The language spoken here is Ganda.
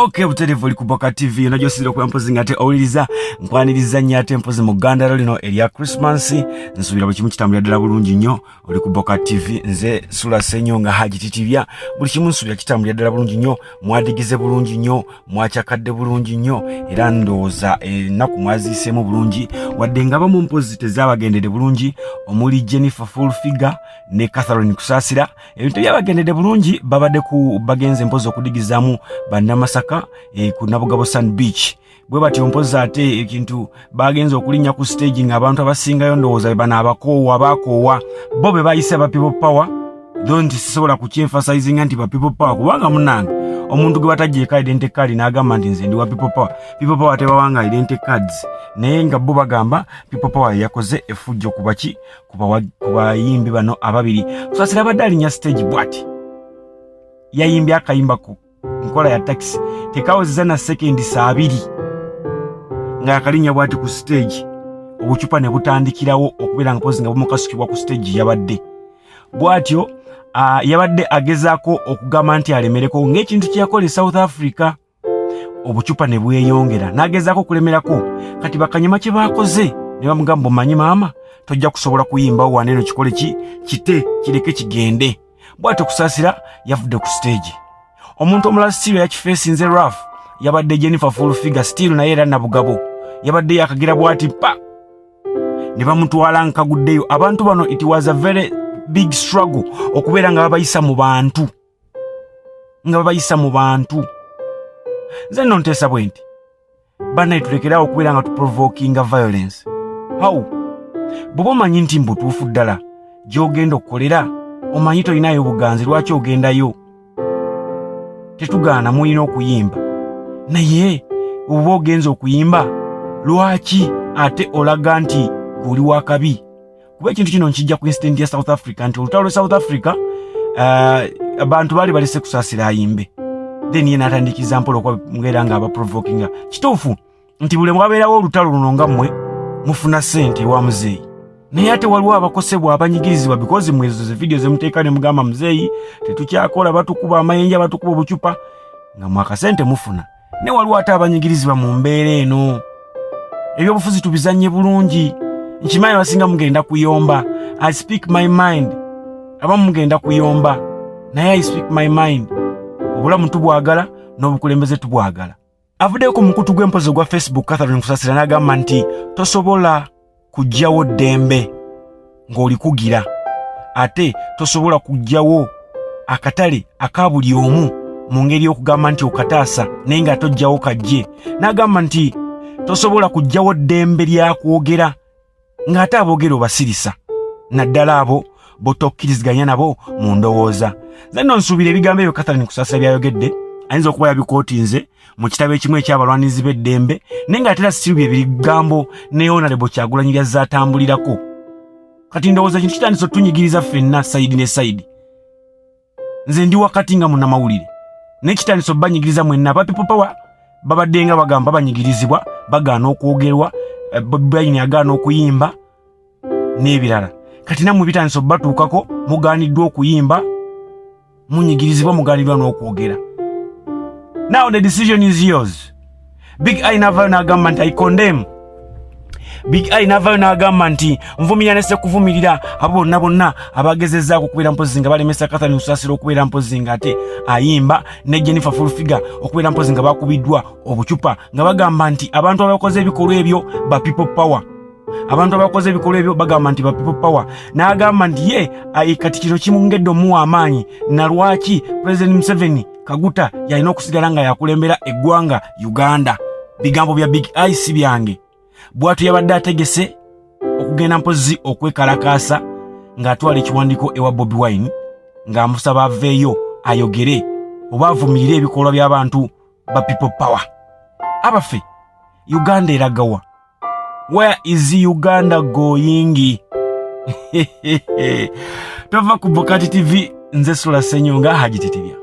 Okay, buterevu oli ku Boka TV unajua siro kwa mpozi ngate owuliriza nkwaniriza nyate mpozi mu Uganda lino elia Christmas nsubira bwe kimu kitambulira ddala bulungi nnyo oli ku Boka TV nze Sula Senyonga hagititibya buli kimu nsubira kitambulira ddala bulungi nnyo mwadigize bulungi nnyo mwachakadde bulungi nnyo era ndowooza ennaku mwaziisemu bulungi wadde nga bamu mpozi tezaabagendedde bulungi omuli Jennifer Fulfiga ne Catherine Kusasira ebintu byabagendedde bulungi babadde ku bagenze mpozi okudigizaamu bannamasaka ku Nabugabo Sand Beach bwe bati mpozi ate ekintu bagenze okulinya ku stage nga abantu abasingayo ndowooza bana abakoowa bo be bayise ba people power don't sisobola kukyemphasizing nti ba people power kubanga munange omuntu gwe batajjeka identity card n'agamba nti nze ndi wa people power tebawanga identity cards naye nga bo bagamba people power yakoze effujjo kubaki kubayimbi bano ababiri Kusasira badde alinya stage bwati yayimbye akayimba ku nkola ya taxi tekawozeza na sekendi 2 nga akalinya bwati ku stage obucupa ne butandikirawo okubera nga pozi nga bumukasukibwa ku stage yabadde bwatyo yabadde agezaako okugamba nti alemereko ng'ekintu kyakola South Africa obucupa ne bweyongera n'agezaako okulemerako kati bakanyama kye baakoze ne bamugamba omanyi maama tojja kusobola kuyimbawo waneeno kikole kite kireke kigende bwatyo Kusasira yavudde ku stage omuntu omulala still yakifeesinze rough yabadde Jennifer Fulfiga still naye era Nabugabo yabadde yakagira bwati pa ne bamutwala nkaguddeyo abantu bano it was a very big struggle okubeera nga babayisa mu bantu nze nno nteesa bwe nti bannaye tulekeraawo okubeera nga tuprovokinga violence how bw'oba omanyi nti mbutuufu ddala gy'ogenda okukolera omanyi tolinayo buganzi lwaki ogendayo tetugaana mulina okuyimba naye oba ogenza okuyimba lwaki ate olaga nti guli wakabi kuba ekintu kino nkijja ku incident ya South Africa nti olutalo lwa South Africa abantu baali balese Kusasira ayimbe then ye n'atandikiza mpola okwamugera nga abaprovokinga kituufu nti buli mwabeerawo olutalo luno nga mmwe mufuna ssente wa muzeeyi naye ate waliwo abakosebwa abanyigirizibwa because mwezo ze video zemuteeka ne mugamba muzeeyi tetukyakola batukuba amayenja batukuba obucupa nga mwakasente mufuna ne waliwo ate abanyigirizibwa mu mbeera eno ebyobufuzi tubizanye bulungi nkimanyi basinga mugenda kuyomba I speak my mind abamu mugenda kuyomba naye I speak my mind obulamu tubwagala n'obukulembeze tubwagala avuddeko mukutu gw'empozi gwa Facebook Catherine Kusasira n'agamba nti tosobola kujjawo ddembe ng'oli kugira ate tosobola kujjawo akatale aka buli omu mu ngeri y'okugamba nti okataasa naye nga tojjawo kajje n'agamba nti tosobola kujjawo ddembe lyakwogera ng'ate aboogera obasirisa naddala abo botokkiriziganya nabo mu ndowooza nze nno nsuubira ebigambo ebyo Catherine Kusasira byayogedde ayinza okuba yabikootinze mu kitabo ekimu ekyabalwanizi b'eddembe naye ng'ate era si bigambo ne Honorable Kyagulanyi byazaatambulirako kati ndowooza kintu kitandise otunyigiriza ffenna sayidi ne sayidi nze ndi wakati nga munnamawulire naye kitandise obanyigiriza mwenna ba people power babadde nga bagamba banyigirizibwa bagaana okwogerwa Bobi agaana okuyimba n'ebirala kati nammwe bitandise obatuukako mugaaniddwa okuyimba munyigirizibwa mugaaniddwa n'okwogera. Now the decision is yours. Big I navayo n'agamba nti I condemn. Big I navayo n'agamba nti nvumira nese kuvumirira abo bonna abagezezzaako okubeera mpozi nga balemesa Catherine Kusasira okubeera mpozi nga ate ayimba ne Jennifer Fulfiga okubeera mpozi nga bakubiddwa obucupa nga bagamba nti abantu abakoze ebikolwa ebyo ba people power. Abantu abakoze ebikolwa ebyo bagamba nti ba people power n'agamba nti ye kati kino kimungedde omuwa amaanyi na lwaki President Museveni Kaguta yalina okusigala nga yakulembera eggwanga Uganda. Bigambo bya Big I si byange. Bwatu yabadde ategese okugenda mpozi okwekalakaasa ng'atwala ekiwandiiko ewa Bobi Wine ng'amusaba aveeyo ayogere oba avumirire ebikolwa by'abantu ba people power. Abaffe Uganda eragawa. Where is Uganda going? Tova ku Boka TV nze Sula Senyonga hagititibya.